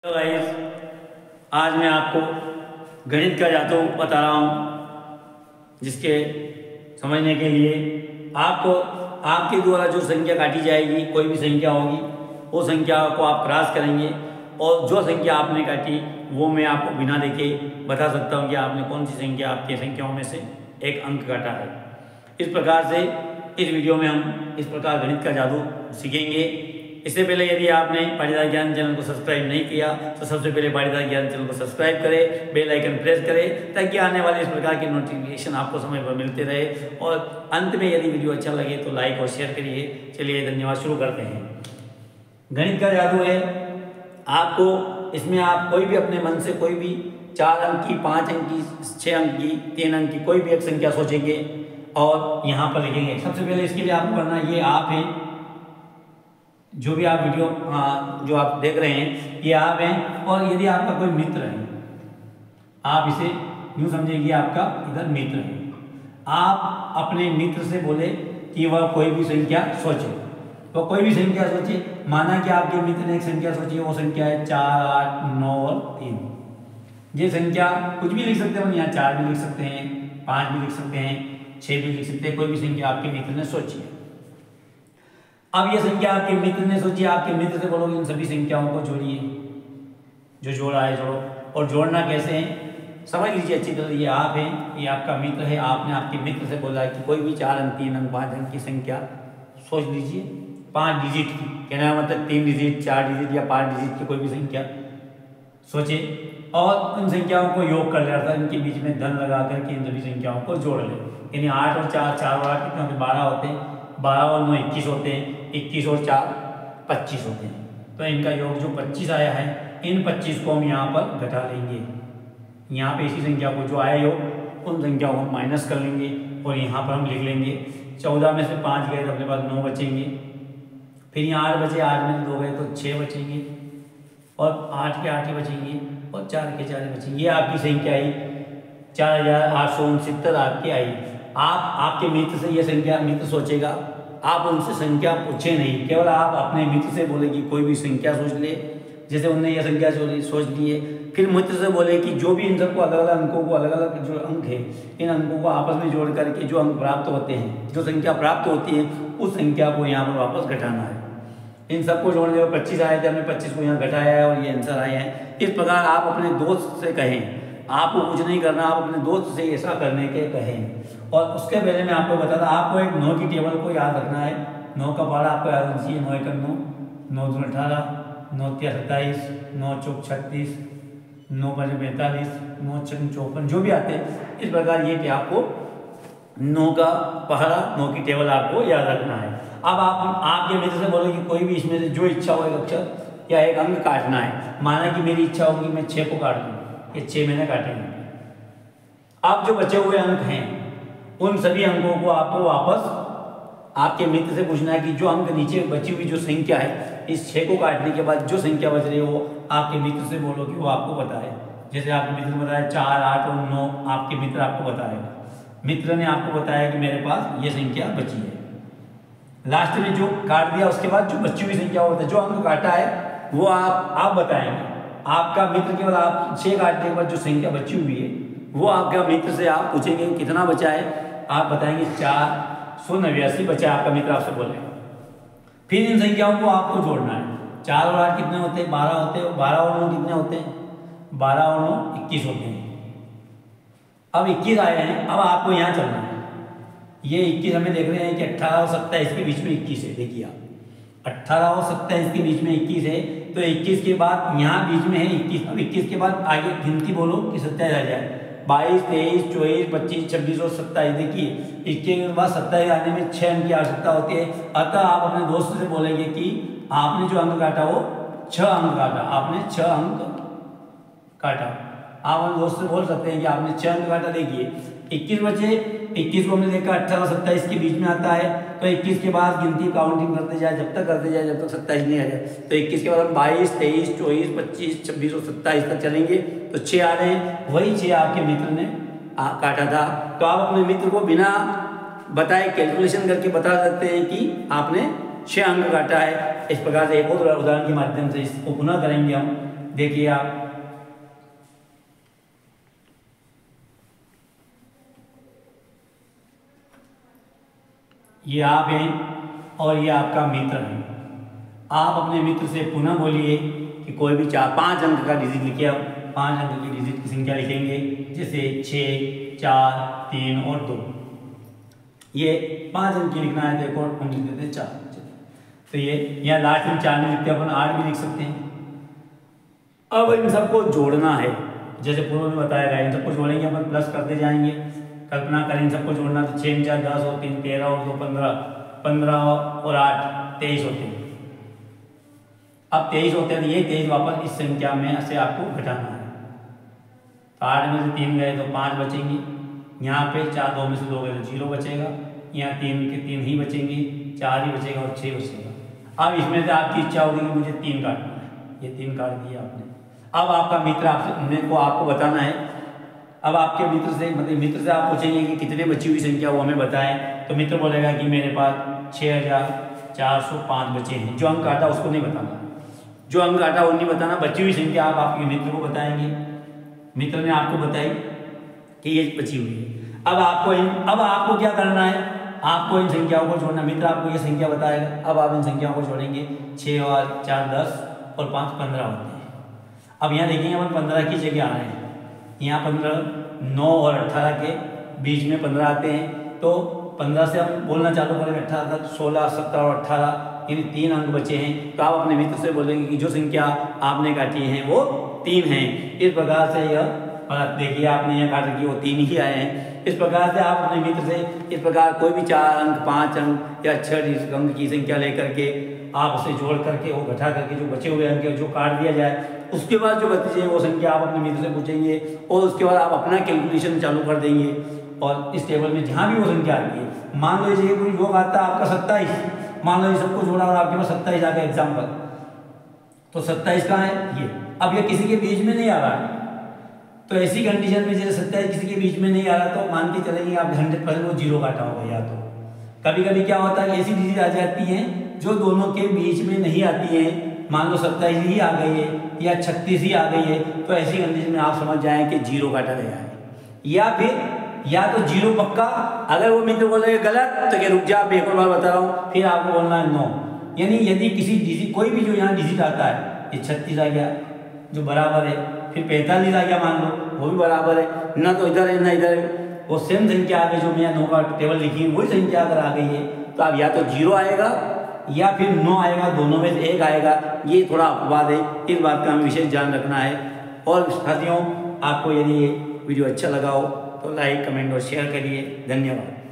तो गाइस, आज मैं आपको गणित का जादू बता रहा हूँ, जिसके समझने के लिए आपको आपके द्वारा जो संख्या काटी जाएगी, कोई भी संख्या होगी, वो संख्या को आप क्रॉस करेंगे और जो संख्या आपने काटी वो मैं आपको बिना देखे बता सकता हूँ कि आपने कौन सी संख्या आपकी संख्याओं में से एक अंक काटा है। इस प्रकार से इस वीडियो में हम इस प्रकार गणित का जादू सीखेंगे। इससे पहले यदि आपने पाटीदार ज्ञान चैनल को सब्सक्राइब नहीं किया तो सबसे पहले पाटीदार ज्ञान चैनल को सब्सक्राइब करें, बेल आइकन प्रेस करें, ताकि आने वाले इस प्रकार के नोटिफिकेशन आपको समय पर मिलते रहे। और अंत में यदि वीडियो अच्छा लगे तो लाइक और शेयर करिए। चलिए, धन्यवाद। शुरू करते हैं। गणित का जादू है, आपको इसमें आप कोई भी अपने मन से कोई भी 4 अंक की, 5 अंक की, 6 अंक की, 3 अंक की कोई भी एक संख्या सोचेंगे और यहाँ पर लिखेंगे। सबसे पहले इसके लिए आपको करना, ये आप हैं, जो भी आप वीडियो जो आप देख रहे हैं ये आप हैं। और यदि आपका कोई मित्र है, आप इसे यूँ समझिए कि आपका इधर मित्र है, आप अपने मित्र से बोले कि वह कोई भी संख्या सोचे। तो कोई भी संख्या सोचे, माना कि आपके मित्र ने एक संख्या सोची, वो संख्या है 4, 8, 9 और 3। ये संख्या कुछ भी लिख सकते हैं, यहाँ 4 भी लिख सकते हैं, 5 भी लिख सकते हैं, 6 भी लिख सकते हैं। कोई भी संख्या आपके मित्र ने सोची है। अब ये संख्या आपके मित्र ने सोची, आपके मित्र से बोलोगे इन सभी संख्याओं को जोड़िए, जो जोड़ा है जोड़ो। और जोड़ना कैसे है समझ लीजिए अच्छी तरह। ये आप हैं, ये आपका मित्र है, आपने आपके मित्र से बोला कि कोई भी 4 अंक, 3 अंक, 5 अंक की संख्या सोच लीजिए, 5 डिजिट की, कहना मतलब 3 डिजिट, 4 डिजिट या 5 डिजिट की कोई भी संख्या सोचे और उन संख्याओं को योग कर लिया था। इनके बीच में धन लगा करके इन सभी संख्याओं को जोड़ ले। यानी 8 और 4, 4 और 8 कितने होते हैं? 12 होते हैं, 12 और 9 21 होते हैं, 21 और 4 25 होते हैं। तो इनका योग जो 25 आया है, इन 25 को हम यहाँ पर घटा लेंगे। यहाँ पे इसी संख्या को जो आया योग, उन संख्याओं को माइनस कर लेंगे और यहाँ पर हम लिख लेंगे 14 में से 5 गए तो अपने पास 9 बचेंगे। फिर यहाँ 8 बचे, 8 में से 2 गए तो 6 बचेंगे और 8 के 8 ही बचेंगे और 4 के 4 ही बचेंगे। ये आपकी संख्या आई 4869 आपकी आई। आप आपके मित्र से ये संख्या मित्र सोचेगा, आप उनसे संख्या पूछे नहीं, केवल आप अपने मित्र से बोले कि कोई भी संख्या सोच ले। जैसे उनने ये संख्या सोच ली है, फिर मित्र से बोले कि जो भी इन सबको अलग अलग अंकों को, अलग अलग जो अंक है, इन अंकों को आपस में जोड़ करके जो अंक प्राप्त होते हैं, जो संख्या प्राप्त होती है, उस संख्या को यहाँ पर वापस घटाना है। इन सबको जोड़ने में 25 आए थे, हमने 25 को यहाँ घटाया है और ये आंसर आए हैं। इस प्रकार आप अपने दोस्त से कहें, आपको कुछ नहीं करना, आप अपने दोस्त से ऐसा करने के कहें। और उसके पहले मैं आपको बताता, आपको एक 9 की टेबल को याद रखना है। 9 का पारा आपको याद रखना चाहिए। 9 1 9, 9 2 18, 9 3 27, 9 4 36, 9 5 45, 9 6 54, जो भी आते हैं इस प्रकार ये कि आपको 9 का पहरा, 9 की टेबल आपको याद रखना है। अब आपके मित्र से बोलो कि कोई भी इसमें से जो इच्छा हो एक अक्षर या एक अंक काटना है। माना कि मेरी इच्छा होगी मैं 6 को काट दूँ, ये 6 मैंने काटेंगे। अब जो बचे हुए अंक हैं, उन सभी अंकों को आपको वापस आपके मित्र से पूछना है कि जो अंक नीचे बची हुई जो संख्या है, इस 6 को काटने के बाद जो संख्या बच रही है वो आपके मित्र से बोलो कि वो आपको बताए। जैसे आपके मित्र ने बताया 4, 8 और 9, आपके मित्र आपको बताएगा। मित्र ने आपको बताया कि मेरे पास ये संख्या बची है। लास्ट में जो काट दिया उसके बाद जो बची हुई संख्या होता है, जो अंक काटा है वो आप बताएंगे। आपका मित्र केवल आप 6 काटने के बाद जो संख्या बची हुई है वो आपका मित्र से आप पूछेंगे कितना बचा है, आप बताएंगे 489 बचा है, आपका मित्र आपसे बोलेगा। फिर इन संख्याओं को आपको जोड़ना है। 4 और 8 कितने होते हैं? 12 होते हैं। 12 और 9 कितने होते हैं? 12 और 9 21 होते हैं। अब 21 आए हैं, अब आपको यहाँ चलना है। ये 21 हमें देख रहे हैं कि 18 और 27 के बीच में 21 है। देखिए आप 18 और 27 के बीच में 21 है, तो 21 के बाद यहाँ बीच में है 21। अब 21 के बाद आगे गिनती बोलो कि 27 आ जाए। 22, 23, 24, 25, 26 और 27। देखिए 21 के बाद 27 आने में 6 अंक की आवश्यकता होती है। अतः आप अपने दोस्त से बोलेंगे कि आपने जो अंक काटा वो 6 अंक काटा, आपने 6 अंक काटा। आप अपने दोस्त से बोल सकते हैं कि आपने 6 अंक काटा। देखिए 21 बचे, 21 को हमने देखा 18 और 27 के बीच में आता है, तो 21 के बाद गिनती काउंटिंग करते जाए, जब तक करते जाए जब तक 27 नहीं आ जाए। तो 21 के बाद हम 22, 23, 24, 25, 26 और 27 तक चलेंगे, तो 6 आ रहे हैं। वही 6 आपके मित्र ने काटा था। तो आप अपने मित्र को बिना बताए कैलकुलेशन करके बता सकते हैं कि आपने 6 अंक काटा है। इस प्रकार से एक और उदाहरण के माध्यम से इसको पुनः करेंगे हम। देखिए आप, ये आप हैं और ये आपका मित्र है। आप अपने मित्र से पुनः बोलिए कि कोई भी 5 अंक का डिजिट लिखिए। आप 5 अंक की डिजिट की संख्या लिखेंगे, जैसे 6, 4, 3 और 2। ये 5 अंक की लिखना है, देखो हम लिख देते हैं 4। तो ये यहाँ लास्ट में 4 नहीं लिखते, अपन 8 भी लिख सकते हैं। अब इन सबको जोड़ना है, जैसे पूर्व में बताया गया। इन सबको जोड़ेंगे, अपन प्लस करते जाएंगे। कल्पना करें इन सबको जोड़ना, तो 6 में 4 10 और 3 13 और 2 15, 15 और 8 23 होते हैं। अब 23 होते हैं, तो ये 23 वापस इस संख्या में से आपको घटाना है। तो 8 में से 3 गए तो 5 बचेंगे। यहाँ पे 4 2 में से 2 गए तो 0 बचेगा। यहाँ 3 के 3 ही बचेंगे, 4 ही बचेगा और 6 बचेगा। अब इसमें से आपकी इच्छा होगी कि मुझे 3 काटना है, ये 3 काट दिया आपने। अब आपका मित्र आपको बताना है। अब आपके मित्र से आप पूछेंगे कि कितने बची हुई संख्या वो हमें बताएं। तो मित्र बोलेगा कि मेरे पास 6405 बचे हैं। जो अंक काटा उसको नहीं बताना, जो अंक काटा वो नहीं बताना, बची हुई संख्या आप आपके मित्र को बताएंगे। मित्र ने आपको बताई कि ये बची हुई है। अब आपको क्या करना है, आपको इन संख्याओं को जोड़ना। मित्र आपको ये संख्या बताएगा, अब आप इन संख्याओं को जोड़ेंगे। 6 और 4 10 और 5 15 होते हैं। अब यहाँ देखेंगे अपन 15 की जगह आ रहे हैं। यहाँ 15, 9 और 18 के बीच में 15 आते हैं। तो 15 से हम बोलना चालू करेंगे 18 तक, 16, 17 और 18, यानी 3 अंक बचे हैं। तो आप अपने मित्र से बोलेंगे कि जो संख्या आपने काटी है वो 3 है। इस प्रकार से यह देखिए आपने यह काट रखी, वो 3 ही आए हैं। इस प्रकार से आप अपने मित्र से इस प्रकार कोई भी 4 अंक, 5 अंक या 6 अंक की संख्या लेकर के आप उसे जोड़ करके वो घटा करके जो बचे हुए अंक जो काट दिया जाए, उसके बाद जो बची है वो संख्या आप अपने मित्र से पूछेंगे और उसके बाद आप अपना कैलकुलेशन चालू कर देंगे। और इस टेबल में जहाँ भी वो संख्या आती है, मान लो ये कोई योग आता है आपका 27, मान लो ये सबको जोड़ा और आपके पास 27 आ गया एग्जाम्पल, तो 27 कहाँ है ये। अब ये किसी के बीच में नहीं आ रहा है, तो ऐसी कंडीशन में जैसे 27 किसी के बीच में नहीं आ रहा, तो मान के चलेंगे आप 100% वो 0 काटा होगा। या तो कभी कभी क्या होता है कि ऐसी डिजिट आ जाती है जो दोनों के बीच में नहीं आती है, मान लो 27 ही आ गई है या 36 ही आ गई है, तो ऐसी कंडीशन में आप समझ जाएं कि 0 काटा गया है। या फिर या तो 0 पक्का, अगर वो मित्र बोलेगा गलत तो क्या रुक जा, आप एक और बार बता रहा हूँ, फिर आपको बोलना है 9। यानी यदि किसी डिजिट कोई भी जो यहाँ डिजिट आता है, ये 36 आ गया जो बराबर है, फिर 45 आ गया मान लो वो भी बराबर है, ना तो इधर है ना इधर है, वो सेम संख्या आ गई जो मैं 9 का टेबल लिखी है वही संख्या अगर आ गई है, तो अब या तो 0 आएगा या फिर 9 आएगा, दोनों में से एक आएगा। ये थोड़ा अपवाद है, इस बात का हमें विशेष ध्यान रखना है। और साथियों, आपको यदि ये वीडियो अच्छा लगा हो तो लाइक, कमेंट और शेयर करिए। धन्यवाद।